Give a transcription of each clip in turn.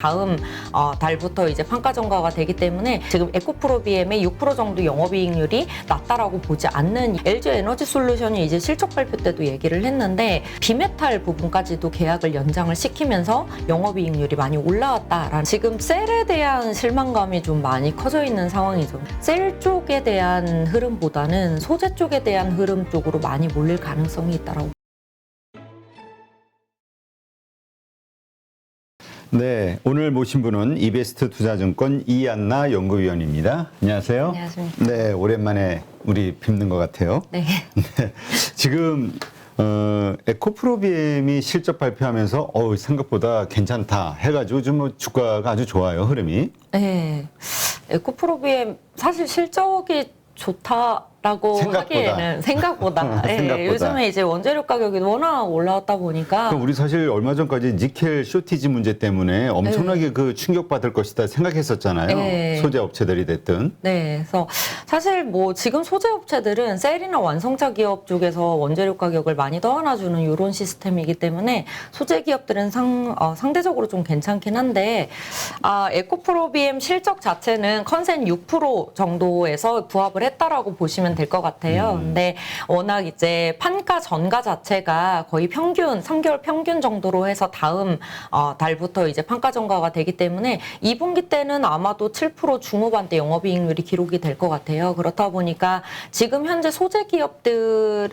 다음 달부터 이제 판가 전가가 되기 때문에 지금 에코프로비엠의 6% 정도 영업이익률이 낮다라고 보지 않는 LG 에너지 솔루션이 이제 실적 발표 때도 얘기를 했는데 비메탈 부분까지도 계약을 연장을 시키면서 영업이익률이 많이 올라왔다라는 지금 셀에 대한 실망감이 좀 많이 커져 있는 상황이죠. 셀 쪽에 대한 흐름보다는 소재 쪽에 대한 흐름 쪽으로 많이 몰릴 가능성이 있다라고. 네, 오늘 모신 분은 이베스트 투자증권 이안나 연구위원입니다. 안녕하세요. 안녕하십니까. 네, 오랜만에 우리 뵙는 것 같아요. 네. 네, 지금 에코프로비엠이 실적 발표하면서 생각보다 괜찮다 해가지고 좀 주가가 아주 좋아요, 흐름이. 네. 에코프로비엠 사실 실적이 좋다라고 하기에는 생각보다. 네, 요즘에 이제 원재료 가격이 워낙 올라왔다 보니까 우리 사실 얼마 전까지 니켈 쇼티지 문제 때문에 엄청나게 그 충격받을 것이다 생각했었잖아요. 소재 업체들이 됐든. 네, 그래서 사실 뭐 지금 소재 업체들은 셀이나 완성차 기업 쪽에서 원재료 가격을 많이 떠안아주는 이런 시스템이기 때문에 소재 기업들은 상대적으로 좀 괜찮긴 한데 에코프로비엠 실적 자체는 컨센 6% 정도에서 부합을 했다라고 보시면 될 것 같아요. 근데 워낙 이제 판가 전가 자체가 거의 평균 3개월 평균 정도로 해서 다음 달부터 이제 판가 전가가 되기 때문에 2분기 때는 아마도 7% 중후반대 영업이익률이 기록이 될 것 같아요. 그렇다 보니까 지금 현재 소재 기업들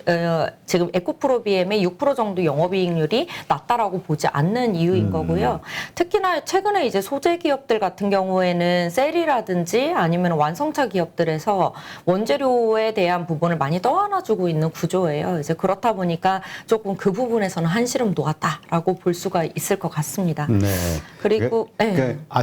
지금 에코프로비엠의 6% 정도 영업이익률이 낮다라고 보지 않는 이유인 거고요. 특히나 최근에 이제 소재 기업들 같은 경우에는 셀이라든지 아니면 완성차 기업들에서 원재료에 대한 부분을 많이 떠안아주고 있는 구조예요. 이제 그렇다 보니까 조금 그 부분에서는 한시름 놓았다라고 볼 수가 있을 것 같습니다. 네. 그리고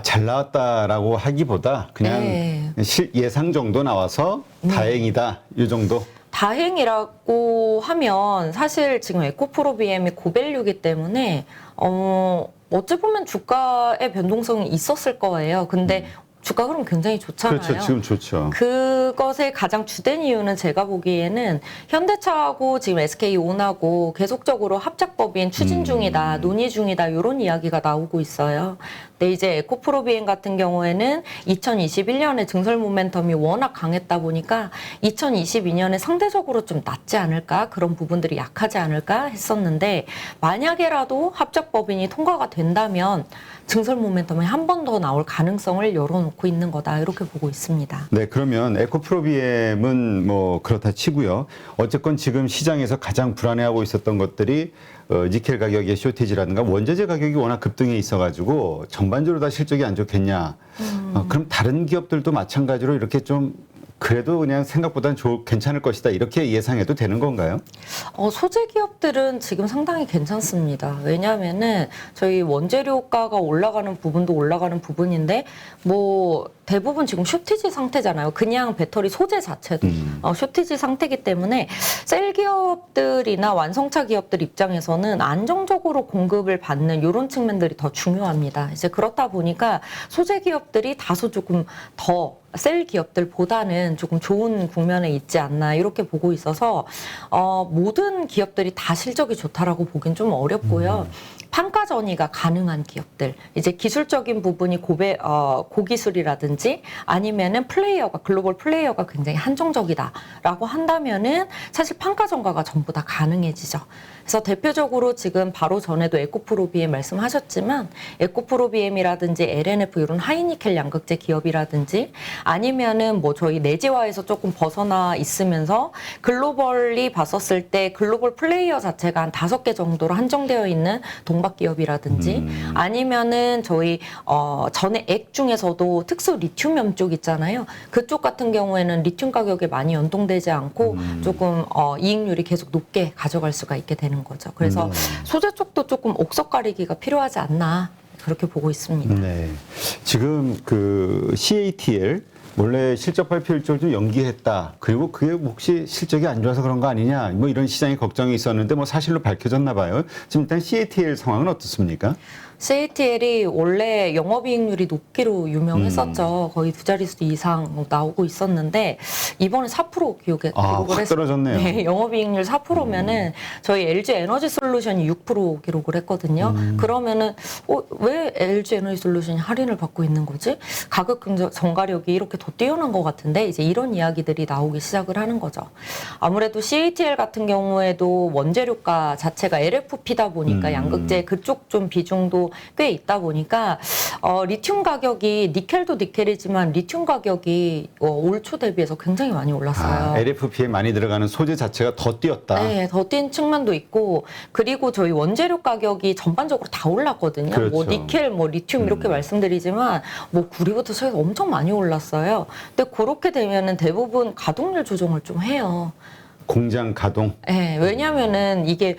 잘 나왔다라고 하기보다 그냥 예상 정도 나와서 다행이다 이 정도. 다행이라고 하면 사실 지금 에코프로비엠이 고밸류이기 때문에 어찌 보면 주가의 변동성이 있었을 거예요. 근데 주가 흐름 굉장히 좋잖아요. 그렇죠. 지금 좋죠. 그것의 가장 주된 이유는 제가 보기에는 현대차하고 지금 SK온하고 계속적으로 합작법인 추진 중이다, 논의 중이다 이런 이야기가 나오고 있어요. 근데 이제 에코프로비엠 같은 경우에는 2021년에 증설 모멘텀이 워낙 강했다 보니까 2022년에 상대적으로 좀 낮지 않을까, 그런 부분들이 약하지 않을까 했었는데 만약에라도 합작법인이 통과가 된다면 증설 모멘텀이 한 번 더 나올 가능성을 열어놓고 있는 거다 이렇게 보고 있습니다. 네, 그러면 에코프로비엠은 뭐 그렇다 치고요. 어쨌건 지금 시장에서 가장 불안해하고 있었던 것들이 니켈 가격의 쇼티지라든가 원자재 가격이 워낙 급등해 있어가지고 전반적으로 다 실적이 안 좋겠냐. 그럼 다른 기업들도 마찬가지로 이렇게 좀 그래도 그냥 생각보다는 괜찮을 것이다 이렇게 예상해도 되는 건가요? 소재 기업들은 지금 상당히 괜찮습니다. 왜냐하면은 저희 원재료가가 올라가는 부분도 올라가는 부분인데 뭐 대부분 지금 쇼티지 상태잖아요. 그냥 배터리 소재 자체도 쇼티지 상태이기 때문에 셀 기업들이나 완성차 기업들 입장에서는 안정적으로 공급을 받는 이런 측면들이 더 중요합니다. 이제 그렇다 보니까 소재 기업들이 다소 조금 더 셀 기업들보다는 조금 좋은 국면에 있지 않나 이렇게 보고 있어서 모든 기업들이 다 실적이 좋다라고 보긴 좀 어렵고요. 판가 전이가 가능한 기업들, 이제 기술적인 부분이 고기술이라든지 아니면은 글로벌 플레이어가 굉장히 한정적이다라고 한다면은 사실 판가 전가가 전부 다 가능해지죠. 그래서 대표적으로 지금 바로 전에도 에코프로비엠 말씀하셨지만 에코프로비엠이라든지 LNF 이런 하이니켈 양극재 기업이라든지 아니면은 뭐 저희 내재화에서 조금 벗어나 있으면서 글로벌리 봤었을 때 글로벌 플레이어 자체가 한 5개 정도로 한정되어 있는 동박 기업이라든지 아니면은 저희 전에 액 중에서도 특수 리튬염 쪽 있잖아요. 그쪽 같은 경우에는 리튬 가격에 많이 연동되지 않고 조금 이익률이 계속 높게 가져갈 수가 있게 되는 거죠. 그래서 소재 쪽도 조금 옥석 가리기가 필요하지 않나 그렇게 보고 있습니다. 네. 지금 그 CATL 원래 실적 발표 일정을 좀 연기했다. 그리고 그게 혹시 실적이 안 좋아서 그런 거 아니냐. 뭐 이런 시장의 걱정이 있었는데 뭐 사실로 밝혀졌나 봐요. 지금 일단 CATL 상황은 어떻습니까? CATL이 원래 영업이익률이 높기로 유명했었죠. 거의 두 자릿수 이상 나오고 있었는데 이번에 4% 기록을 확 했어요. 떨어졌네요. 네, 영업이익률 4%면은 저희 LG 에너지 솔루션이 6% 기록을 했거든요. 그러면은 왜 LG 에너지 솔루션이 할인을 받고 있는 거지? 가격 전가력이 이렇게 더 뛰어난 것 같은데 이제 이런 이야기들이 나오기 시작을 하는 거죠. 아무래도 CATL 같은 경우에도 원재료가 자체가 LFP다 보니까 양극재 그쪽 좀 비중도 꽤 있다 보니까 리튬 가격이 니켈도 니켈이지만 리튬 가격이 올 초 대비해서 굉장히 많이 올랐어요. LFP에 많이 들어가는 소재 자체가 더 뛰었다. 네, 더 뛴 측면도 있고 그리고 저희 원재료 가격이 전반적으로 다 올랐거든요. 그렇죠. 뭐 니켈, 뭐 리튬 이렇게 말씀드리지만 뭐 구리부터 시작해서 엄청 많이 올랐어요. 근데 그렇게 되면은 대부분 가동률 조정을 좀 해요. 공장 가동. 네, 왜냐면은 이게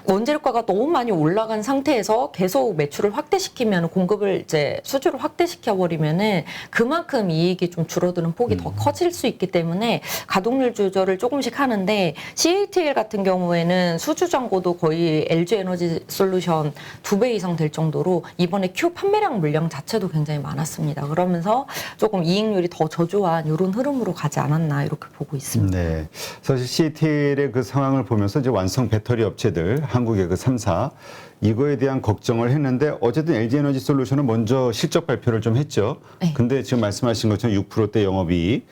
원재료가가 너무 많이 올라간 상태에서 계속 매출을 확대시키면 공급을 이제 수주를 확대시켜 버리면은 그만큼 이익이 좀 줄어드는 폭이 더 커질 수 있기 때문에 가동률 조절을 조금씩 하는데 CATL 같은 경우에는 수주 잔고도 거의 LG 에너지 솔루션 2배 이상 될 정도로 이번에 Q 판매량 물량 자체도 굉장히 많았습니다. 그러면서 조금 이익률이 더 저조한 이런 흐름으로 가지 않았나 이렇게 보고 있습니다. 네. 사실 CATL의 그 상황을 보면서 이제 완성 배터리 업체들 한국의 그 3사 이거에 대한 걱정을 했는데 어쨌든 LG 에너지 솔루션은 먼저 실적 발표를 좀 했죠. 네. 근데 지금 말씀하신 것처럼 6%대 영업이익.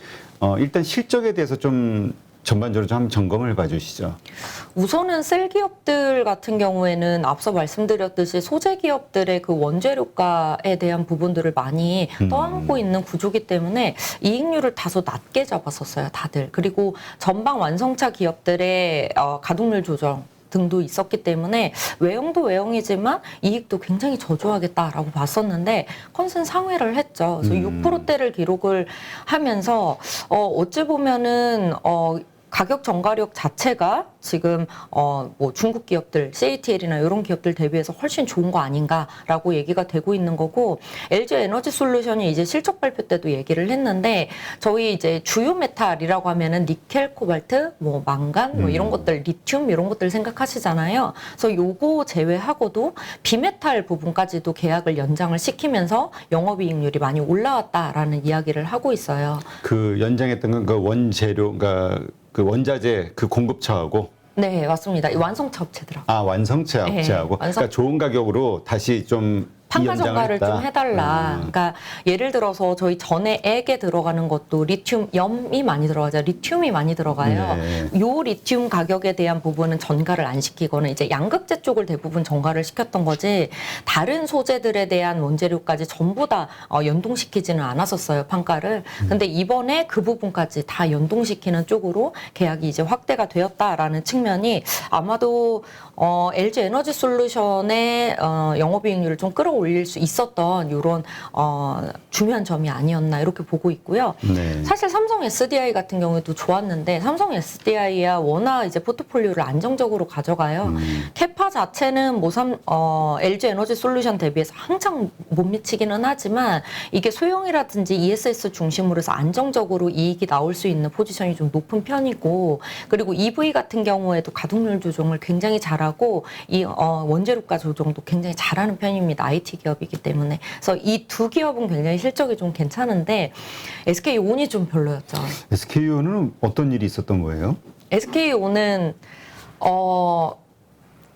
일단 실적에 대해서 좀 전반적으로 좀 한번 점검을 봐주시죠. 우선은 셀 기업들 같은 경우에는 앞서 말씀드렸듯이 소재 기업들의 그 원재료가에 대한 부분들을 많이 떠안고 있는 구조기 때문에 이익률을 다소 낮게 잡았었어요, 다들. 그리고 전방 완성차 기업들의 가동률 조정 등도 있었기 때문에 외형도 외형이지만 이익도 굉장히 저조하겠다라고 봤었는데 컨센 상회를 했죠. 그래서 6%대를 기록을 하면서 어찌 보면은 가격 전가력 자체가 지금 뭐 중국 기업들, CATL이나 이런 기업들 대비해서 훨씬 좋은 거 아닌가라고 얘기가 되고 있는 거고 LG 에너지 솔루션이 이제 실적 발표 때도 얘기를 했는데 저희 이제 주요 메탈이라고 하면은 니켈, 코발트, 뭐 망간, 뭐 이런 것들, 리튬 이런 것들 생각하시잖아요. 그래서 요거 제외하고도 비메탈 부분까지도 계약을 연장을 시키면서 영업이익률이 많이 올라왔다라는 이야기를 하고 있어요. 그 연장했던 건 그 원재료, 그러니까 그 원자재 그 공급처하고 네, 맞습니다. 이 완성차 업체들하고. 완성차 네, 업체하고 그러니까 좋은 가격으로 다시 좀 판가 연장을 전가를 했다. 좀 해달라. 그러니까 예를 들어서 저희 전에 액에 들어가는 것도 리튬, 염이 많이 들어가죠. 리튬이 많이 들어가요. 네. 요 리튬 가격에 대한 부분은 전가를 안 시키고는 이제 양극재 쪽을 대부분 전가를 시켰던 거지 다른 소재들에 대한 원재료까지 전부 다 연동시키지는 않았었어요. 판가를. 근데 이번에 그 부분까지 다 연동시키는 쪽으로 계약이 이제 확대가 되었다라는 측면이 아마도 LG 에너지 솔루션의 영업이익률을 좀 끌어올릴 수 있었던 이런 중요한 점이 아니었나 이렇게 보고 있고요. 네. 사실 삼성 SDI 같은 경우에도 좋았는데 삼성 SDI야 워낙 이제 포트폴리오를 안정적으로 가져가요. 캐파 자체는 뭐 LG 에너지 솔루션 대비해서 항상 못 미치기는 하지만 이게 소형이라든지 ESS 중심으로 해서 안정적으로 이익이 나올 수 있는 포지션이 좀 높은 편이고 그리고 EV 같은 경우에도 가동률 조정을 굉장히 잘하고 이 원재료가 조정도 굉장히 잘하는 편입니다. IT 기업이기 때문에. 그래서 이 두 기업은 굉장히 실적이 좀 괜찮은데 SK온이 좀 별로였죠. SK온은 어떤 일이 있었던 거예요? SK온은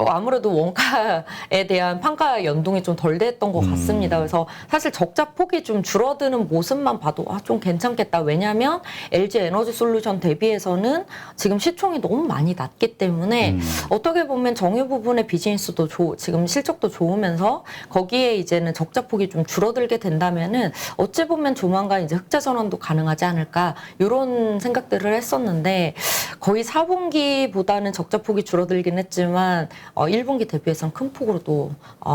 아무래도 원가에 대한 판가 연동이 좀 덜 됐던 것 같습니다. 그래서 사실 적자 폭이 좀 줄어드는 모습만 봐도 좀 괜찮겠다. 왜냐하면 LG 에너지 솔루션 대비해서는 지금 시총이 너무 많이 낮기 때문에 어떻게 보면 정유 부분의 비즈니스도 지금 실적도 좋으면서 거기에 이제는 적자 폭이 좀 줄어들게 된다면은 어찌 보면 조만간 이제 흑자 전환도 가능하지 않을까 이런 생각들을 했었는데 거의 4분기보다는 적자 폭이 줄어들긴 했지만 1분기 대비해서는 큰 폭으로 또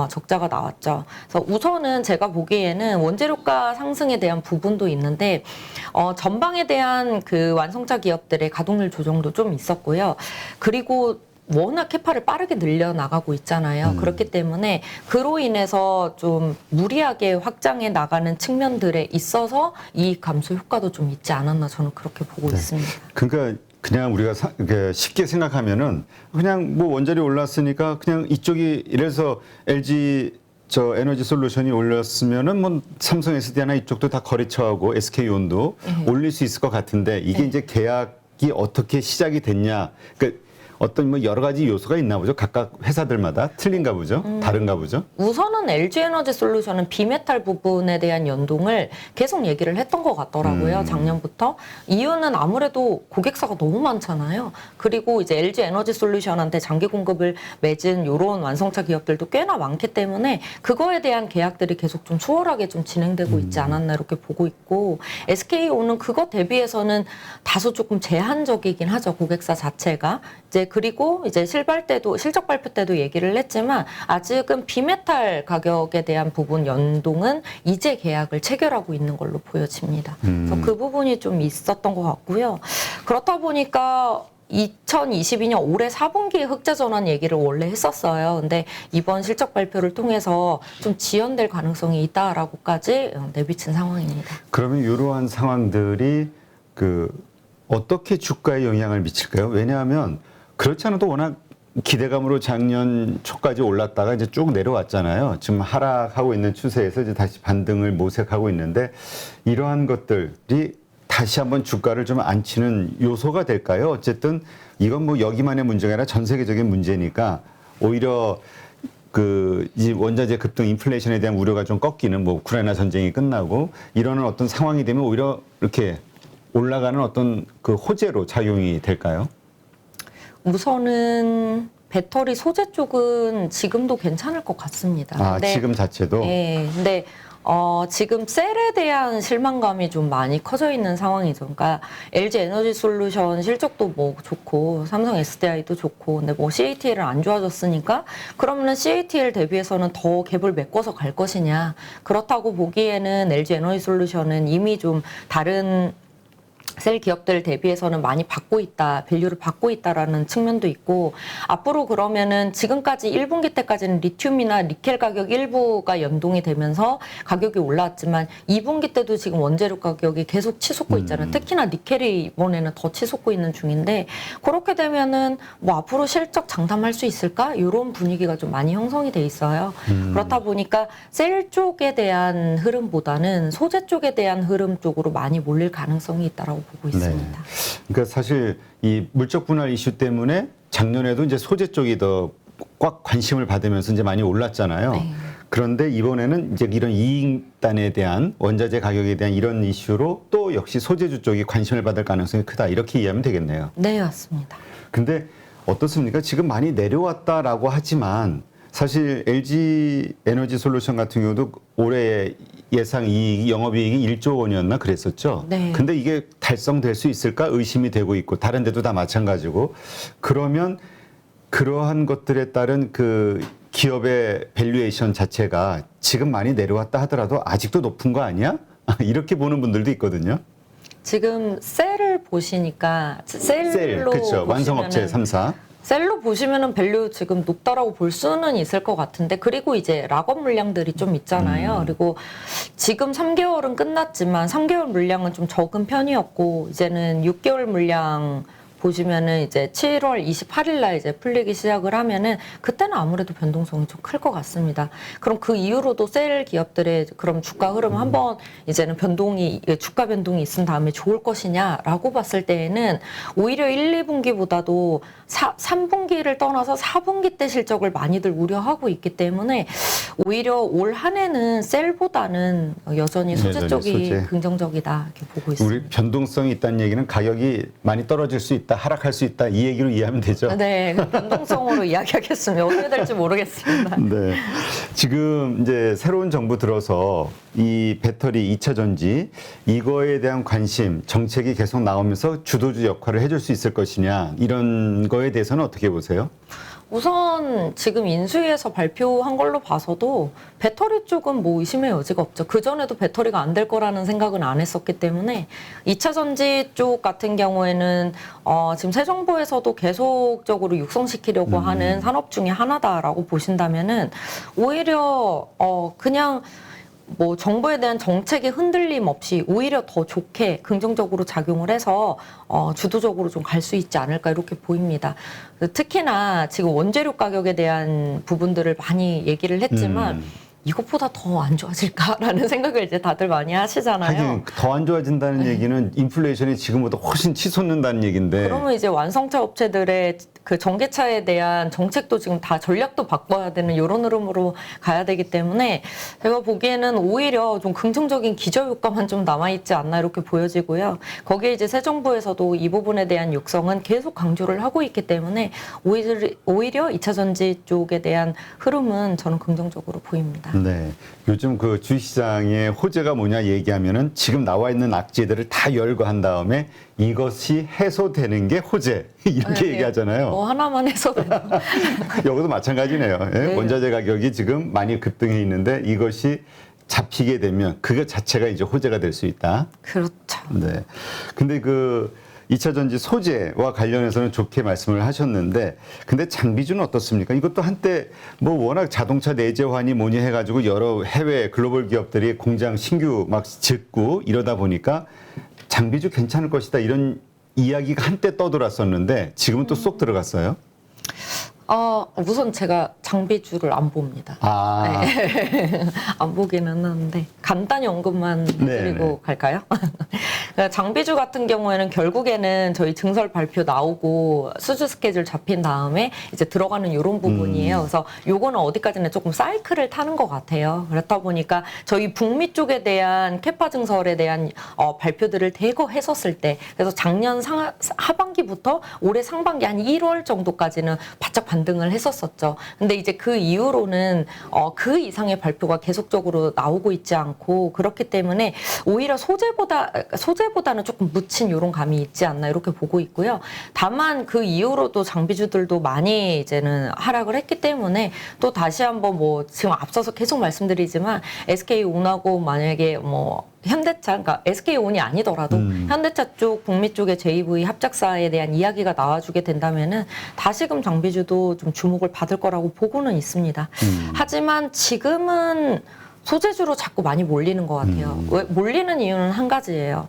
적자가 나왔죠. 그래서 우선은 제가 보기에는 원재료가 상승에 대한 부분도 있는데 전방에 대한 그 완성차 기업들의 가동률 조정도 좀 있었고요. 그리고 워낙 캐파를 빠르게 늘려나가고 있잖아요. 그렇기 때문에 그로 인해서 좀 무리하게 확장해 나가는 측면들에 있어서 이익 감소 효과도 좀 있지 않았나 저는 그렇게 보고 있습니다. 그러니까 그냥 우리가 이렇게 쉽게 생각하면은 그냥 뭐 원자료 올랐으니까 그냥 이쪽이 이래서 LG 저 에너지 솔루션이 올렸으면은 뭐 삼성 SDI나 이쪽도 다 거래처하고 SK온도 올릴 수 있을 것 같은데 이게 이제 계약이 어떻게 시작이 됐냐. 그러니까 어떤 뭐 여러 가지 요소가 있나 보죠. 각각 회사들마다 틀린가 보죠. 다른가 보죠. 우선은 LG 에너지 솔루션은 비메탈 부분에 대한 연동을 계속 얘기를 했던 것 같더라고요. 작년부터. 이유는 아무래도 고객사가 너무 많잖아요. 그리고 이제 LG 에너지 솔루션한테 장기 공급을 맺은 요런 완성차 기업들도 꽤나 많기 때문에 그거에 대한 계약들이 계속 좀 수월하게 좀 진행되고 있지 않았나 이렇게 보고 있고, SK온은 그것 대비해서는 다소 조금 제한적이긴 하죠. 고객사 자체가. 이제 그리고 이제 실적 발표 때도 얘기를 했지만 아직은 비메탈 가격에 대한 부분 연동은 이제 계약을 체결하고 있는 걸로 보여집니다. 그래서 그 부분이 좀 있었던 것 같고요. 그렇다 보니까 2022년 올해 4분기에 흑자 전환 얘기를 원래 했었어요. 근데 이번 실적 발표를 통해서 좀 지연될 가능성이 있다라고까지 내비친 상황입니다. 그러면 이러한 상황들이 어떻게 주가에 영향을 미칠까요? 왜냐하면 그렇지 않아도 워낙 기대감으로 작년 초까지 올랐다가 이제 쭉 내려왔잖아요. 지금 하락하고 있는 추세에서 이제 다시 반등을 모색하고 있는데 이러한 것들이 다시 한번 주가를 좀 안치는 요소가 될까요? 어쨌든 이건 뭐 여기만의 문제가 아니라 전 세계적인 문제니까 오히려 이 원자재 급등 인플레이션에 대한 우려가 좀 꺾이는 뭐 우크라이나 전쟁이 끝나고 이러는 어떤 상황이 되면 오히려 이렇게 올라가는 어떤 그 호재로 작용이 될까요? 우선은 배터리 소재 쪽은 지금도 괜찮을 것 같습니다. 아, 근데, 지금 자체도? 네. 근데 지금 셀에 대한 실망감이 좀 많이 커져 있는 상황이죠. 그러니까 LG 에너지 솔루션 실적도 뭐 좋고 삼성 SDI도 좋고 근데 뭐 CATL은 안 좋아졌으니까 그러면은 CATL 대비해서는 더 갭을 메꿔서 갈 것이냐. 그렇다고 보기에는 LG 에너지 솔루션은 이미 좀 다른 셀 기업들 대비해서는 많이 받고 있다, 밸류를 받고 있다라는 측면도 있고, 앞으로 그러면은 지금까지 1분기 때까지는 리튬이나 니켈 가격 일부가 연동이 되면서 가격이 올라왔지만 2분기 때도 지금 원재료 가격이 계속 치솟고 있잖아요. 특히나 니켈이 이번에는 더 치솟고 있는 중인데, 그렇게 되면은 뭐 앞으로 실적 장담할 수 있을까? 이런 분위기가 좀 많이 형성이 돼 있어요. 그렇다 보니까 셀 쪽에 대한 흐름보다는 소재 쪽에 대한 흐름 쪽으로 많이 몰릴 가능성이 있다라고 보고 있습니다. 네. 그러니까 사실 이 물적 분할 이슈 때문에 작년에도 이제 소재 쪽이 더 꽉 관심을 받으면서 이제 많이 올랐잖아요. 네. 그런데 이번에는 이제 이런 이익단에 대한 원자재 가격에 대한 이런 이슈로 또 역시 소재주 쪽이 관심을 받을 가능성이 크다. 이렇게 이해하면 되겠네요. 네, 맞습니다. 근데 어떻습니까? 지금 많이 내려왔다라고 하지만 사실 LG 에너지 솔루션 같은 경우도 올해 예상 이익이 영업이익이 1조 원이었나 그랬었죠. 네. 근데 이게 달성될 수 있을까 의심이 되고 있고 다른 데도 다 마찬가지고 그러면 그러한 것들에 따른 그 기업의 밸류에이션 자체가 지금 많이 내려왔다 하더라도 아직도 높은 거 아니야? 이렇게 보는 분들도 있거든요. 지금 셀을 보시니까 셀로 그렇죠. 완성업체 3사. 셀로 보시면은 밸류 지금 높다라고 볼 수는 있을 것 같은데, 그리고 이제 락업 물량들이 좀 있잖아요. 그리고 지금 3개월은 끝났지만 3개월 물량은 좀 적은 편이었고 이제는 6개월 물량 보시면은 이제 7월 28일 날 이제 풀리기 시작을 하면은 그때는 아무래도 변동성이 좀 클 것 같습니다. 그럼 그 이후로도 셀 기업들의 그럼 주가 흐름 한번 이제는 주가 변동이 있은 다음에 좋을 것이냐라고 봤을 때에는 오히려 1, 2분기보다도 3분기를 떠나서 4분기 때 실적을 많이들 우려하고 있기 때문에 오히려 올 한 해는 셀보다는 여전히 소재 쪽이 긍정적이다 이렇게 보고 있습니다. 우리 변동성이 있다는 얘기는 가격이 많이 떨어질 수 있다, 하락할 수 있다 이 얘기로 이해하면 되죠. 네, 변동성으로 이야기하겠습니다. 어떻게 될지 모르겠습니다. 네, 지금 이제 새로운 정부 들어서 이 배터리 2차 전지 이거에 대한 관심 정책이 계속 나오면서 주도주 역할을 해줄 수 있을 것이냐 이런 거에 대해서는 어떻게 보세요? 우선 지금 인수위에서 발표한 걸로 봐서도 배터리 쪽은 뭐 의심의 여지가 없죠. 그전에도 배터리가 안 될 거라는 생각은 안 했었기 때문에 2차 전지 쪽 같은 경우에는 지금 새 정부에서도 계속적으로 육성시키려고 하는 산업 중에 하나다라고 보신다면은 오히려 그냥 뭐 정부에 대한 정책의 흔들림 없이 오히려 더 좋게 긍정적으로 작용을 해서 주도적으로 좀 갈 수 있지 않을까 이렇게 보입니다. 특히나 지금 원재료 가격에 대한 부분들을 많이 얘기를 했지만 이것보다 더 안 좋아질까라는 생각을 이제 다들 많이 하시잖아요. 하긴 더 안 좋아진다는 얘기는 인플레이션이 지금보다 훨씬 치솟는다는 얘기인데. 그러면 이제 완성차 업체들의 그 전기차에 대한 정책도 지금 다 전략도 바꿔야 되는 이런 흐름으로 가야 되기 때문에 제가 보기에는 오히려 좀 긍정적인 기저효과만 좀 남아있지 않나 이렇게 보여지고요. 거기에 이제 새 정부에서도 이 부분에 대한 육성은 계속 강조를 하고 있기 때문에 오히려 2차 전지 쪽에 대한 흐름은 저는 긍정적으로 보입니다. 네. 요즘 그 주식시장의 호재가 뭐냐 얘기하면은 지금 나와 있는 악재들을 다 열거한 다음에 이것이 해소되는 게 호재. 이렇게 네, 얘기하잖아요. 뭐 하나만 해서 되나? 여기도 마찬가지네요. 예? 네. 원자재 가격이 지금 많이 급등해 있는데 이것이 잡히게 되면 그것 자체가 이제 호재가 될 수 있다. 그렇죠. 네. 근데 그 2차 전지 소재와 관련해서는 좋게 말씀을 하셨는데, 근데 장비주는 어떻습니까? 이것도 한때 뭐 워낙 자동차 내재화니 뭐니 해가지고 여러 해외 글로벌 기업들이 공장 신규 막 짓고 이러다 보니까 장비주 괜찮을 것이다 이런 이야기가 한때 떠돌았었는데 지금은 또 쏙 들어갔어요. 우선 제가 장비주를 안 봅니다. 아, 네. 안 보기는 하는데 간단히 언급만 해드리고 네. 갈까요? 그러니까 장비주 같은 경우에는 결국에는 저희 증설 발표 나오고 수주 스케줄 잡힌 다음에 이제 들어가는 이런 부분이에요. 그래서 요거는 어디까지는 조금 사이클을 타는 것 같아요. 그렇다 보니까 저희 북미 쪽에 대한 캐파 증설에 대한 발표들을 대거 했었을 때, 그래서 작년 하반기부터 올해 상반기 한 1월 정도까지는 바짝 반등을 했었었죠. 근데 이제 그 이후로는 그 이상의 발표가 계속적으로 나오고 있지 않고, 그렇기 때문에 오히려 소재보다는 조금 묻힌 이런 감이 있지 않나 이렇게 보고 있고요. 다만 그 이후로도 장비주들도 많이 이제는 하락을 했기 때문에 또 다시 한번 뭐 지금 앞서서 계속 말씀드리지만 SK온하고 만약에 뭐 현대차, 그러니까 SK온이 아니더라도 현대차 쪽, 북미 쪽의 JV 합작사에 대한 이야기가 나와주게 된다면은 다시금 장비주도 좀 주목을 받을 거라고 보고는 있습니다. 하지만 지금은 소재주로 자꾸 많이 몰리는 것 같아요. 왜 몰리는 이유는 한 가지예요.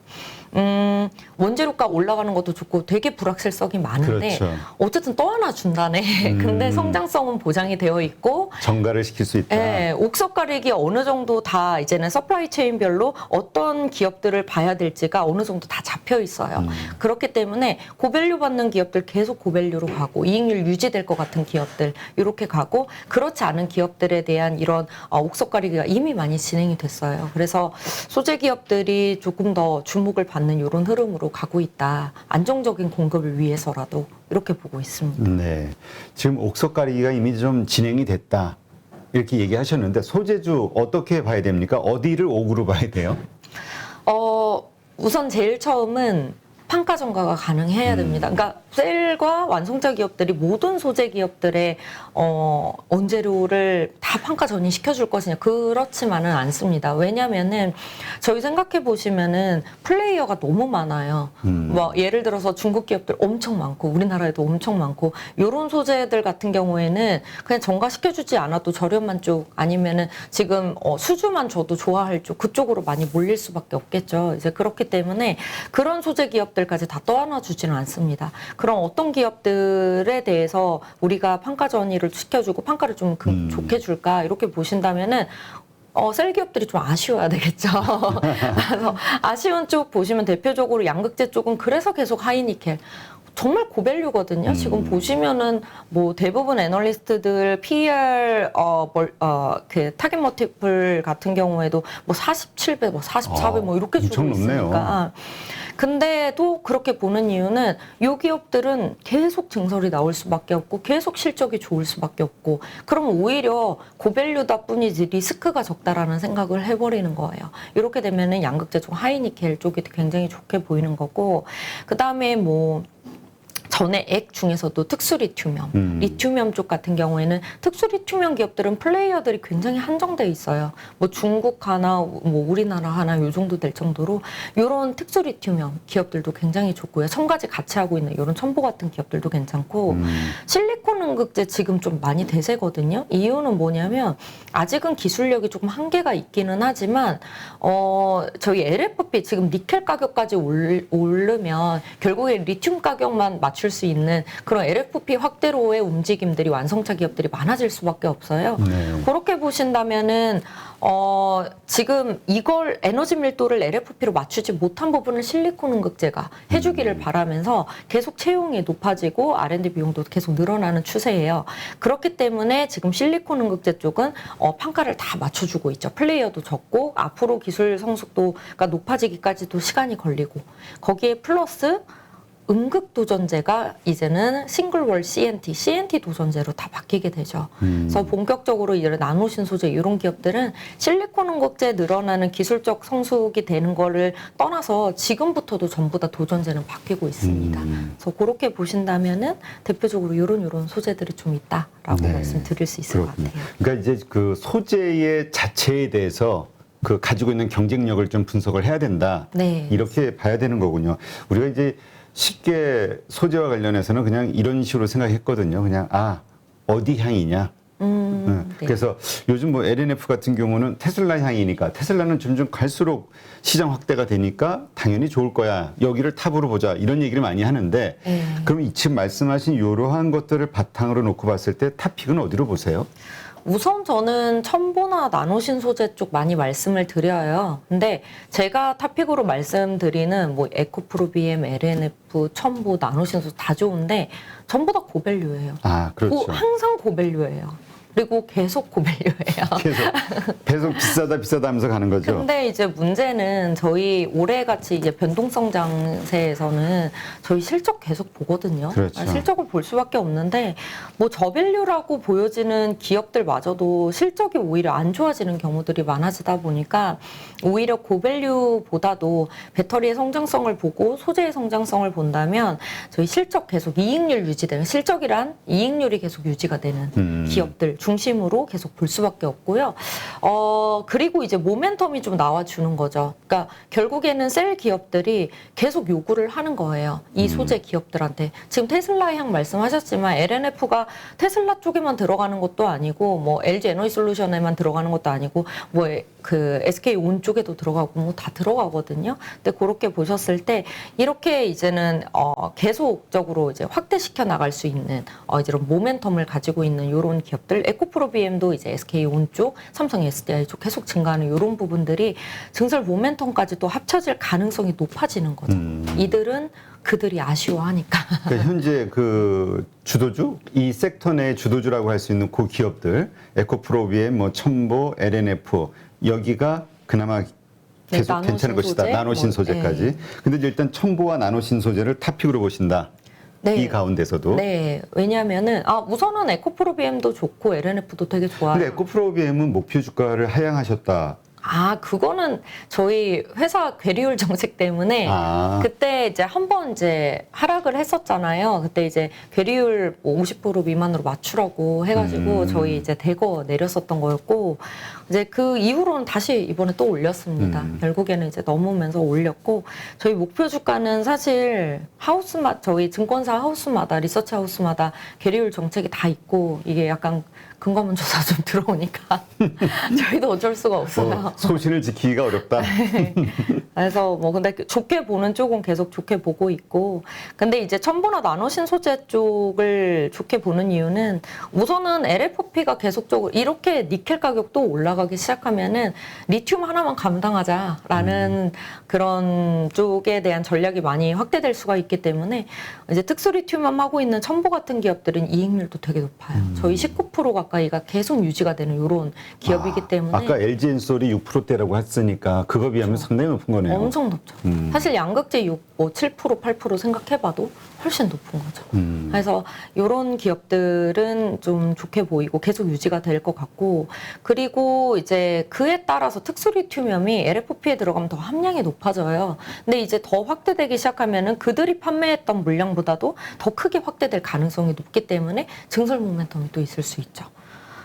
원재료가 올라가는 것도 좋고 되게 불확실성이 많은데 그렇죠. 어쨌든 또 하나 준다네. 근데 성장성은 보장이 되어 있고 정가를 시킬 수 있다. 예, 옥석 가리기 어느 정도 다 이제는 서플라이 체인별로 어떤 기업들을 봐야 될지가 어느 정도 다 잡혀 있어요. 그렇기 때문에 고밸류 받는 기업들 계속 고밸류로 가고 이익률 유지될 것 같은 기업들 이렇게 가고, 그렇지 않은 기업들에 대한 이런 옥석 가리기가 이미 많이 진행이 됐어요. 그래서 소재 기업들이 조금 더 주목을 받는 이런 흐름으로 가고 있다. 안정적인 공급을 위해서라도 이렇게 보고 있습니다. 네. 지금 옥석 가리기가 이미 좀 진행이 됐다. 이렇게 얘기하셨는데 소재주 어떻게 봐야 됩니까? 어디를 옥으로 봐야 돼요? 우선 제일 처음은 판가 전가가 가능해야 됩니다. 그러니까 셀과 완성차 기업들이 모든 소재 기업들의 원재료를 다 판가 전이 시켜줄 것이냐, 그렇지만은 않습니다. 왜냐면은 저희 생각해 보시면은 플레이어가 너무 많아요. 뭐 예를 들어서 중국 기업들 엄청 많고 우리나라에도 엄청 많고, 요런 소재들 같은 경우에는 그냥 전가 시켜주지 않아도 저렴한 쪽 아니면은 지금 수주만 줘도 좋아할 쪽, 그쪽으로 많이 몰릴 수밖에 없겠죠. 이제 그렇기 때문에 그런 소재 기업들까지 다 떠안아 주지는 않습니다. 그럼 어떤 기업들에 대해서 우리가 판가 전이를 시켜주고 판가를 좀 좋게 줄까 이렇게 보신다면은 셀 기업들이 좀 아쉬워야 되겠죠. 그래서 아쉬운 쪽 보시면 대표적으로 양극재 쪽은 그래서 계속 하이니켈. 정말 고밸류거든요. 지금 보시면은 뭐 대부분 애널리스트들 PER 그 타겟 머티플 같은 경우에도 뭐 47배, 뭐 44배 뭐 이렇게 주고 엄청 높네요. 있으니까. 근데도 그렇게 보는 이유는 이 기업들은 계속 증설이 나올 수밖에 없고 계속 실적이 좋을 수밖에 없고, 그러면 오히려 고밸류다 뿐이지 리스크가 적다라는 생각을 해버리는 거예요. 이렇게 되면은 양극재 쪽 하이니켈 쪽이 굉장히 좋게 보이는 거고, 그 다음에 뭐 전에 액 중에서도 특수 리튬이온, 리튬이온 쪽 같은 경우에는 특수 리튬이온 기업들은 플레이어들이 굉장히 한정돼 있어요. 뭐 중국 하나, 뭐 우리나라 하나 요 정도 될 정도로 요런 특수 리튬이온 기업들도 굉장히 좋고요. 첨가제 같이 하고 있는 요런 첨보 같은 기업들도 괜찮고, 실리콘 음극재 지금 좀 많이 대세거든요. 이유는 뭐냐면 아직은 기술력이 조금 한계가 있기는 하지만 저희 LFP 지금 니켈 가격까지 오르면 결국에 리튬 가격만 맞출 있을 수 있는 그런 LFP 확대로의 움직임들이 완성차 기업들이 많아질 수밖에 없어요. 네. 그렇게 보신다면은 지금 이걸 에너지 밀도를 LFP로 맞추지 못한 부분을 실리콘 음극재가 해주기를 바라면서 계속 채용이 높아지고 R&D 비용도 계속 늘어나는 추세예요. 그렇기 때문에 지금 실리콘 음극재 쪽은 판가를 다 맞춰주고 있죠. 플레이어도 적고 앞으로 기술 성숙도가 높아지기까지도 시간이 걸리고 거기에 플러스 음극 도전제가 이제는 싱글월 CNT 도전제로 다 바뀌게 되죠. 그래서 본격적으로 이런 나노신 소재 이런 기업들은 실리콘 음극재 늘어나는 기술적 성숙이 되는 거를 떠나서 지금부터도 전부 다 도전제는 바뀌고 있습니다. 그래서 그렇게 보신다면은 대표적으로 이런 소재들이 좀 있다라고 네. 말씀드릴 수 있을 그렇군요. 것 같아요. 그러니까 이제 그 소재의 자체에 대해서 그 가지고 있는 경쟁력을 좀 분석을 해야 된다. 네. 이렇게 봐야 되는 거군요. 우리가 이제 쉽게 소재와 관련해서는 그냥 이런 식으로 생각했거든요. 그냥 어디 향이냐. 네. 그래서 요즘 뭐 LNF 같은 경우는 테슬라 향이니까 테슬라는 점점 갈수록 시장 확대가 되니까 당연히 좋을 거야. 여기를 탑으로 보자. 이런 얘기를 많이 하는데 네. 그럼 지금 말씀하신 이러한 것들을 바탕으로 놓고 봤을 때 탑픽은 어디로 보세요? 우선 저는 첨보나 나노신 소재 쪽 많이 말씀을 드려요. 근데 제가 탑픽으로 말씀드리는 뭐 에코프로비엠, LNF, 첨보, 나노신 소재 다 좋은데 전부 다 고밸류예요. 그렇죠. 항상 고밸류예요. 그리고 계속 고밸류예요. 계속 비싸다 하면서 가는 거죠. 근데 이제 문제는 저희 올해같이 이제 변동성 장세에서는 저희 실적 계속 보거든요. 그렇죠. 실적을 볼 수밖에 없는데 뭐 저밸류라고 보여지는 기업들마저도 실적이 오히려 안 좋아지는 경우들이 많아지다 보니까 오히려 고밸류보다도 배터리의 성장성을 보고 소재의 성장성을 본다면 저희 실적 계속 이익률 유지되는 실적이란 이익률이 계속 유지가 되는 기업들 중심으로 계속 볼 수밖에 없고요. 그리고 이제 모멘텀이 좀 나와주는 거죠. 그러니까 결국에는 셀 기업들이 계속 요구를 하는 거예요. 이 소재 기업들한테. 지금 테슬라 향 말씀하셨지만 LNF가 테슬라 쪽에만 들어가는 것도 아니고 뭐 LG 에너지 솔루션에만 들어가는 것도 아니고 뭐 그 SK 온 쪽에도 들어가고 뭐 다 들어가거든요. 근데 그렇게 보셨을 때 이렇게 이제는 계속적으로 이제 확대시켜 나갈 수 있는 이런 모멘텀을 가지고 있는 이런 기업들, 에코프로비엠도 이제 SK 온 쪽, 삼성 SDI 쪽 계속 증가하는 이런 부분들이 증설 모멘텀까지 또 합쳐질 가능성이 높아지는 거죠. 이들은 그들이 아쉬워하니까. 그러니까 현재 그 주도주, 이 섹터 내 주도주라고 할 수 있는 그 기업들, 에코프로비엠, 뭐 첨보, LNF 여기가 그나마 계속 괜찮을 것이다. 소재? 나노신 소재까지. 네. 근데 이제 일단 첨보와 나노신 소재를 탑픽으로 보신다. 네. 이 가운데서도. 네. 왜냐하면은 우선은 에코프로비엠도 좋고 LNF도 되게 좋아요. 근데 에코프로비엠은 목표 주가를 하향하셨다. 그거는 저희 회사 괴리율 정책 때문에 그때 이제 한번 이제 하락을 했었잖아요. 그때 이제 괴리율 50% 미만으로 맞추라고 해가지고 저희 이제 대거 내렸었던 거였고 이제 그 이후로는 다시 이번에 또 올렸습니다. 결국에는 이제 넘으면서 올렸고 저희 목표 주가는 사실 저희 증권사 하우스마다 리서치 하우스마다 괴리율 정책이 다 있고 이게 약간 근거문 조사 좀 들어오니까 저희도 어쩔 수가 없어요. 소신을 지키기가 어렵다. 네. 그래서 뭐 근데 좋게 보는 쪽은 계속 좋게 보고 있고 근데 이제 첨보나 나노신 소재 쪽을 좋게 보는 이유는 우선은 LFP가 계속적으로 이렇게 니켈 가격도 올라가기 시작하면은 리튬 하나만 감당하자라는 그런 쪽에 대한 전략이 많이 확대될 수가 있기 때문에 이제 특수 리튬만 하고 있는 첨보 같은 기업들은 이익률도 되게 높아요. 저희 19% 가까이가 계속 유지가 되는 이런 기업이기 때문에 아까 LG엔솔이 6%대라고 했으니까 그거 비하면 상당히 높은 거네요. 엄청 높죠. 사실 양극재 6, 7%, 8% 생각해봐도 훨씬 높은 거죠. 그래서 이런 기업들은 좀 좋게 보이고 계속 유지가 될 것 같고 그리고 이제 그에 따라서 특수리튬염이 LFP에 들어가면 더 함량이 높아져요. 근데 이제 더 확대되기 시작하면은 그들이 판매했던 물량보다도 더 크게 확대될 가능성이 높기 때문에 증설 모멘텀이 또 있을 수 있죠.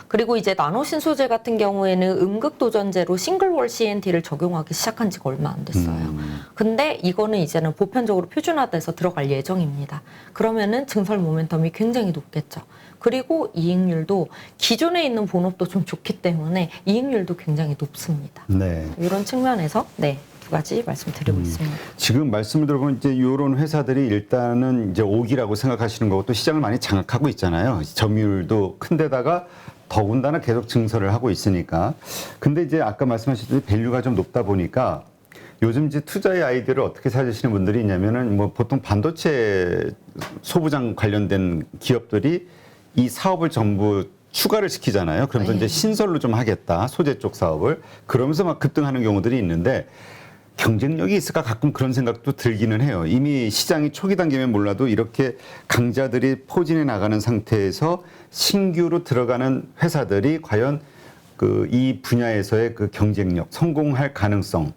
그리고 이제 나노신 소재 같은 경우에는 음극도전제로 싱글월 CNT를 적용하기 시작한 지가 얼마 안 됐어요. 근데 이거는 이제는 보편적으로 표준화돼서 들어갈 예정입니다. 그러면은 증설 모멘텀이 굉장히 높겠죠. 그리고 이익률도 기존에 있는 본업도 좀 좋기 때문에 이익률도 굉장히 높습니다. 네. 이런 측면에서 네. 두 가지 말씀드리고 있습니다. 지금 말씀을 들어보면 이제 이런 회사들이 일단은 이제 오기라고 생각하시는 거고 또 시장을 많이 장악하고 있잖아요. 점유율도 큰 데다가 더군다나 계속 증설을 하고 있으니까. 근데 이제 아까 말씀하셨듯이 밸류가 좀 높다 보니까 요즘 이제 투자의 아이디어를 어떻게 찾으시는 분들이 있냐면은 뭐 보통 반도체 소부장 관련된 기업들이 이 사업을 전부 추가를 시키잖아요. 그러면서 네. 이제 신설로 좀 하겠다. 소재 쪽 사업을. 그러면서 막 급등하는 경우들이 있는데 경쟁력이 있을까 가끔 그런 생각도 들기는 해요. 이미 시장이 초기 단계면 몰라도 이렇게 강자들이 포진해 나가는 상태에서 신규로 들어가는 회사들이 과연 그 이 분야에서의 그 경쟁력, 성공할 가능성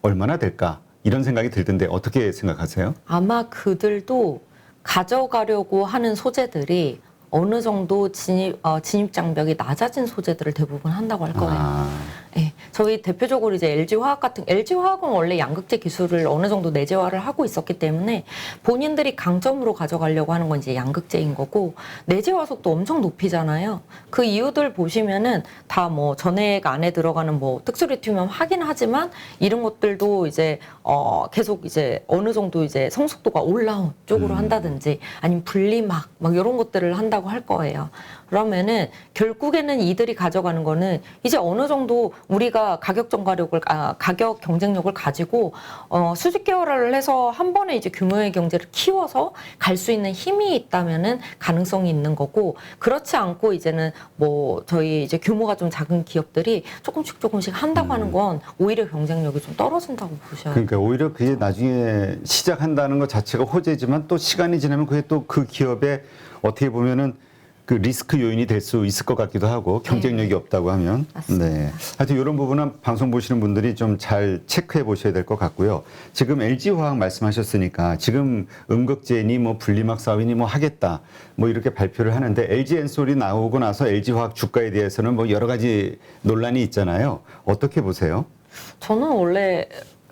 얼마나 될까? 이런 생각이 들 텐데 어떻게 생각하세요? 아마 그들도 가져가려고 하는 소재들이 어느 정도 진입 장벽이 낮아진 소재들을 대부분 한다고 할 거예요. 네, 저희 대표적으로 이제 LG화학은 원래 양극재 기술을 어느 정도 내재화를 하고 있었기 때문에 본인들이 강점으로 가져가려고 하는 건 이제 양극재인 거고 내재화 속도 엄청 높이잖아요. 그 이유들 보시면은 다 뭐 전해액 안에 들어가는 뭐 특수리튬 하긴 하지만 이런 것들도 이제 계속 이제 어느 정도 이제 성숙도가 올라온 쪽으로 한다든지 아니면 분리막 막 이런 것들을 한다고 할 거예요. 그러면은 결국에는 이들이 가져가는 거는 이제 어느 정도 우리가 가격 경쟁력을 가지고 수직 계열화를 해서 한 번에 이제 규모의 경제를 키워서 갈 수 있는 힘이 있다면은 가능성이 있는 거고 그렇지 않고 이제는 뭐 저희 이제 규모가 좀 작은 기업들이 조금씩 한다고 하는 건 오히려 경쟁력이 좀 떨어진다고 보셔야 돼요. 그러니까 오히려 그게 나중에 시작한다는 것 자체가 호재지만 또 시간이 지나면 그게 또 그 기업의 어떻게 보면은 그 리스크 요인이 될 수 있을 것 같기도 하고 경쟁력이 네. 없다고 하면 맞습니다. 네. 하여튼 이런 부분은 방송 보시는 분들이 좀 잘 체크해 보셔야 될 것 같고요. 지금 LG화학 말씀하셨으니까 지금 음극재니 뭐 분리막 사업이니 뭐 하겠다 뭐 이렇게 발표를 하는데 LG 엔솔이 나오고 나서 LG화학 주가에 대해서는 뭐 여러 가지 논란이 있잖아요. 어떻게 보세요? 저는 원래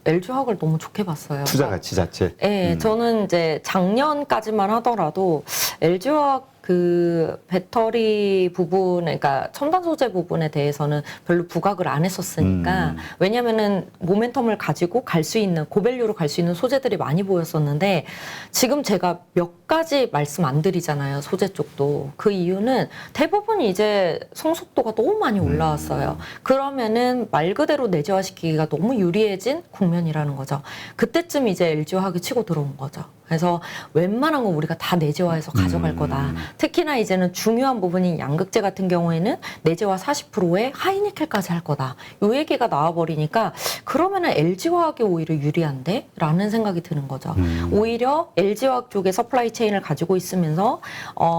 LG화학을 너무 좋게 봤어요. 투자 가치 자체. 네, 저는 이제 작년까지만 하더라도 LG화학 그 배터리 부분, 그러니까 첨단 소재 부분에 대해서는 별로 부각을 안 했었으니까 왜냐면은 모멘텀을 가지고 갈 수 있는 고밸류로 갈 수 있는 소재들이 많이 보였었는데 지금 제가 몇 가지 말씀 안 드리잖아요. 소재 쪽도 그 이유는 대부분 이제 성숙도가 너무 많이 올라왔어요. 그러면은 말 그대로 내재화시키기가 너무 유리해진 국면이라는 거죠. 그때쯤 이제 LG화학이 치고 들어온 거죠. 그래서 웬만한 건 우리가 다 내재화해서 가져갈 거다. 특히나 이제는 중요한 부분인 양극재 같은 경우에는 내재화 40%에 하이니켈까지 할 거다. 요 얘기가 나와버리니까 그러면은 LG화학이 오히려 유리한데? 라는 생각이 드는 거죠. 오히려 LG화학 쪽에 서플라이 체인을 가지고 있으면서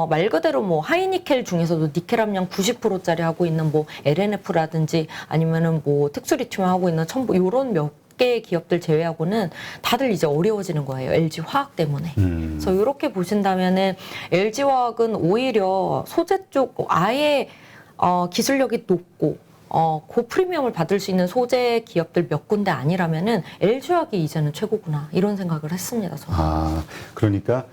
말 그대로 뭐 하이니켈 중에서도 니켈 함량 90%짜리 하고 있는 뭐 LNF라든지 아니면은 뭐 특수리튬 하고 있는 첨부 요런 몇 개의 기업들 제외하고는 다들 이제 어려워지는 거예요. LG화학 때문에. 그래서 이렇게 보신다면은 LG화학은 오히려 소재 쪽 아예 기술력이 높고 고프리미엄을 받을 수 있는 소재 기업들 몇 군데 아니라면은 LG화학이 이제는 최고구나 이런 생각을 했습니다. 저는. 그러니까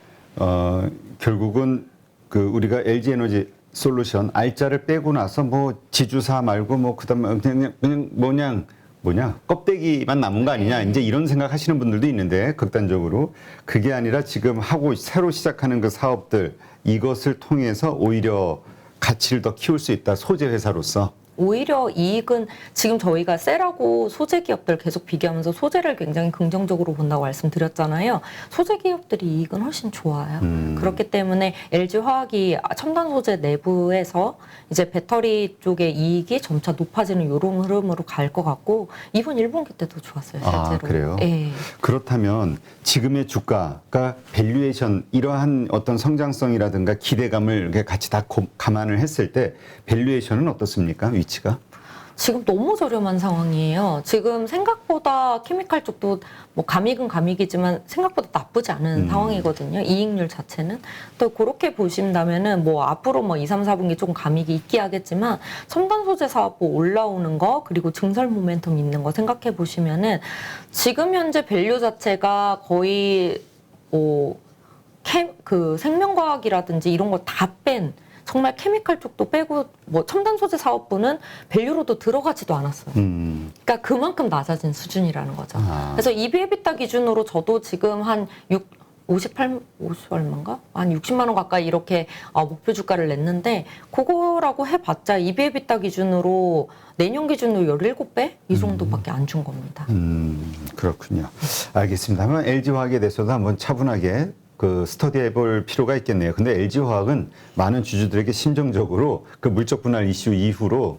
결국은 그 우리가 LG에너지 솔루션 R자를 빼고 나서 뭐 지주사 말고 뭐 그다음에 그냥 뭐냐 껍데기만 남은 거 아니냐 이제 이런 생각하시는 분들도 있는데 극단적으로 그게 아니라 지금 하고 새로 시작하는 그 사업들 이것을 통해서 오히려 가치를 더 키울 수 있다 소재 회사로서. 오히려 이익은 지금 저희가 셀하고 소재 기업들 계속 비교하면서 소재를 굉장히 긍정적으로 본다고 말씀드렸잖아요. 소재 기업들이 이익은 훨씬 좋아요. 그렇기 때문에 LG화학이 첨단 소재 내부에서 이제 배터리 쪽의 이익이 점차 높아지는 이런 흐름으로 갈 것 같고 이번 1분기 때도 좋았어요. 실제로. 그래요? 네. 그렇다면 지금의 주가가 밸류에이션 이러한 어떤 성장성이라든가 기대감을 이렇게 같이 다 감안을 했을 때 밸류에이션은 어떻습니까? 위치가? 지금 너무 저렴한 상황이에요. 지금 생각보다 케미칼 쪽도 뭐 감익은 감익이지만 생각보다 나쁘지 않은 상황이거든요. 이익률 자체는. 또 그렇게 보신다면은 뭐 앞으로 뭐 2, 3, 4분기 조금 감익이 있긴 하겠지만 첨단 소재 사업 뭐 올라오는 거 그리고 증설 모멘텀 있는 거 생각해 보시면은 지금 현재 밸류 자체가 거의 뭐 그 생명과학이라든지 이런 거 다 뺀 정말 케미칼 쪽도 빼고 뭐 첨단 소재 사업부는 밸류로도 들어가지도 않았어요. 그러니까 그만큼 낮아진 수준이라는 거죠. 그래서 EBITA 기준으로 저도 지금 한 50 얼마인가? 한 60만 원 가까이 이렇게 목표 주가를 냈는데 그거라고 해봤자 EBITA 기준으로 내년 기준으로 17배 이 정도밖에 안 준 겁니다. 그렇군요. 알겠습니다. 한번 LG화학에 대해서도 한번 차분하게 그 스터디해 볼 필요가 있겠네요. 근데 LG화학은 많은 주주들에게 심정적으로 그 물적 분할 이슈 이후로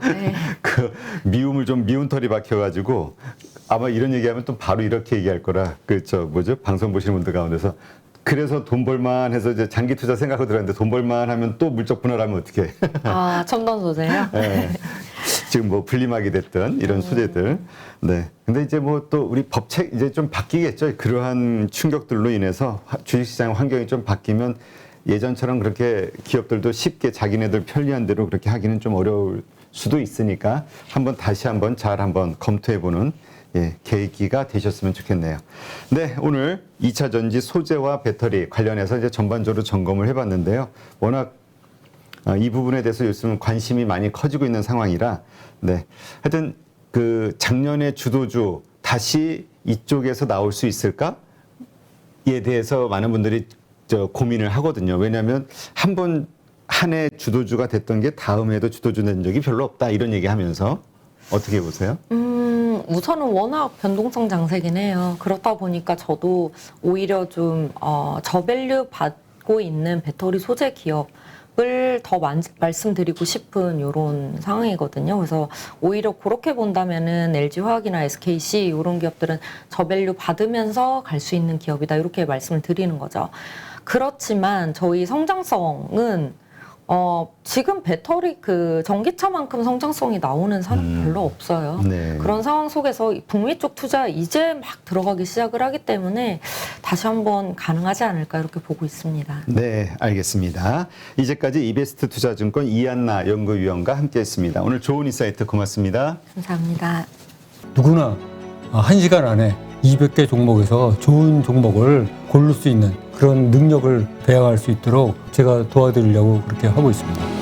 네. 그 미움을 좀 미운 털이 박혀가지고 아마 이런 얘기하면 또 바로 이렇게 얘기할 거라 방송 보시는 분들 가운데서 그래서 돈 벌만 해서 이제 장기 투자 생각하고 들어갔는데 돈 벌만 하면 또 물적 분할하면 어떻게? 첨단 소재요? 네. 지금 뭐 분리막이 됐던 이런 소재들. 네. 근데 이제 뭐 또 우리 법책 이제 좀 바뀌겠죠. 그러한 충격들로 인해서 주식시장 환경이 좀 바뀌면 예전처럼 그렇게 기업들도 쉽게 자기네들 편리한 대로 그렇게 하기는 좀 어려울 수도 있으니까 다시 한번 잘 검토해보는 계기가 되셨으면 좋겠네요. 네, 오늘 2차 전지 소재와 배터리 관련해서 이제 전반적으로 점검을 해봤는데요. 워낙 이 부분에 대해서 요즘 관심이 많이 커지고 있는 상황이라, 네. 하여튼 그 작년에 주도주 다시 이쪽에서 나올 수 있을까에 대해서 많은 분들이 고민을 하거든요. 왜냐하면 한 해 주도주가 됐던 게 다음 해도 주도주 된 적이 별로 없다 이런 얘기하면서 어떻게 보세요? 우선은 워낙 변동성 장세긴 해요. 그렇다 보니까 저도 오히려 좀 저밸류 받고 있는 배터리 소재 기업을 더 말씀드리고 싶은 이런 상황이거든요. 그래서 오히려 그렇게 본다면은 LG화학이나 SKC 이런 기업들은 저밸류 받으면서 갈 수 있는 기업이다 이렇게 말씀을 드리는 거죠. 그렇지만 저희 성장성은 지금 배터리 전기차만큼 성장성이 나오는 사람 별로 없어요. 네. 그런 상황 속에서 북미 쪽 투자 이제 막 들어가기 시작을 하기 때문에 다시 한번 가능하지 않을까 이렇게 보고 있습니다. 네, 알겠습니다. 이제까지 이베스트 투자증권 이한나 연구위원과 함께했습니다. 오늘 좋은 인사이트 고맙습니다. 감사합니다. 누구나 1시간 안에 200개 종목에서 좋은 종목을 고를 수 있는 그런 능력을 배양할 수 있도록 제가 도와드리려고 그렇게 하고 있습니다.